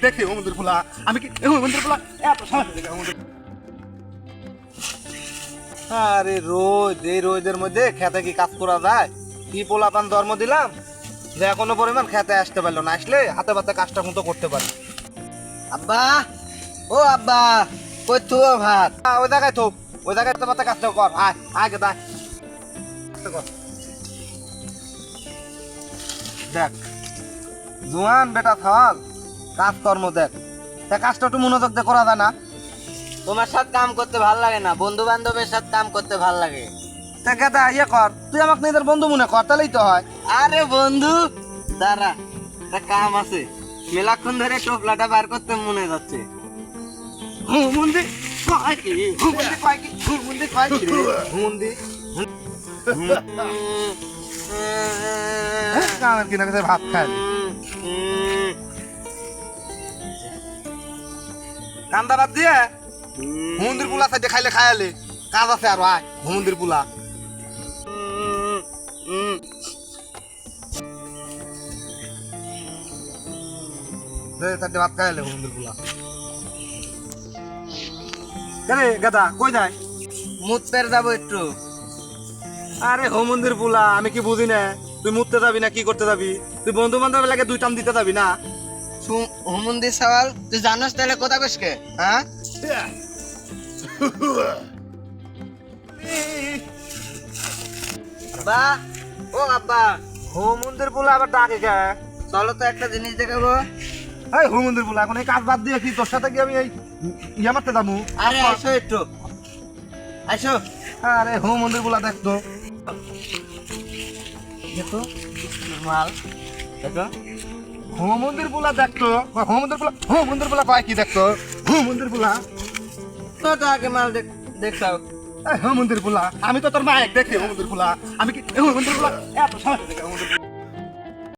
দেখে মন্দির পোলা আমি কি মন্দির পোলা এত সময় দেখে মন্দির। আরে রোজ এই রোজের মধ্যে খেতে কি কাজ করা যায়? কি পোলাপান ধর্ম দিলাম যে এখনো পরিমাণ খেতে আসতে পারলো না, আসলে হাতে পাতে কাজটা মতো করতে পারি। আব্বা, ও আব্বা, কই তো ভাত? ওই জায়গায় তো ওই জায়গায় হাতে পাতে কাজটা কর, আয় আগে দেখ দেখ জোয়ান বেটা থাল কাজকর্ম দেখ, তা কাজটা একটু মনোযোগ দিয়ে করা যায় না? তোমার সাথে কাম করতে ভাল লাগে না, বন্ধু বান্ধবের সাথে কাম করতে ভাল লাগে। তা গেদা ইয়ে কর, তুই আমাকে নিজের বন্ধু মনে কর, তাহলেই তো হয়। আরে বন্ধু দাঁড়া, একটা কাম আছে, মেলাক্ষণ ধরে টোপলাটা বার করতে মনে যাচ্ছে। হুমুন্দি কয় কি হুমুন্দি কয় কি হুমুন্দি কয় কি রে হুমুন্দি কামের কিনা কাছে ভাত খায় কান্দা বাদ দিয়ে হুমুন্দির পুলা সাইডে খাইলে খায়ালে কাজ আছে আর আয় হুমুন্দির পুলা দে সাইডে ভাত খাইলে হুমুন্দির পুলা। রে গাদা কই যায়? মুত পের যাবো একটু। আরে হোমন্দির পুলা আমি কি বুঝি না, তুই মুততে যাবি না কি করতে যাবি? তুই বন্ধু বান্ধব লাগে দুই টাম দিতে যাবি না? হুমন্দির সওয়াল তুই জানোস তাহলে কোথা কইসকে? হ্যাঁ আব্বা, ও আব্বা, হোমন্দির পুলা আবার ডাকে কে? চলো তো একটা জিনিস দেখাবো। এই হোমন্দির পুলা এখন এই কাজ বাদ দিয়ে কি তোর সাথে কি আমি এই ইয়া মারতে যাবো? আরে আসো একটু, আসো। আরে হোমন্দির পুলা দেখতো দেখো মাল, দেখো হোমন্দির পুলা দেখতো হোমন্দির পুলা কয় কি দেখতো হোমন্দির পুলা তো আগে মাল দেখছাও। এই হোমন্দির পুলা আমি তো তোর মায়ের দেখি হোমন্দির পুলা আমি কি হোমন্দির পুলা এত সময় দেখে হোমন্দির পুলা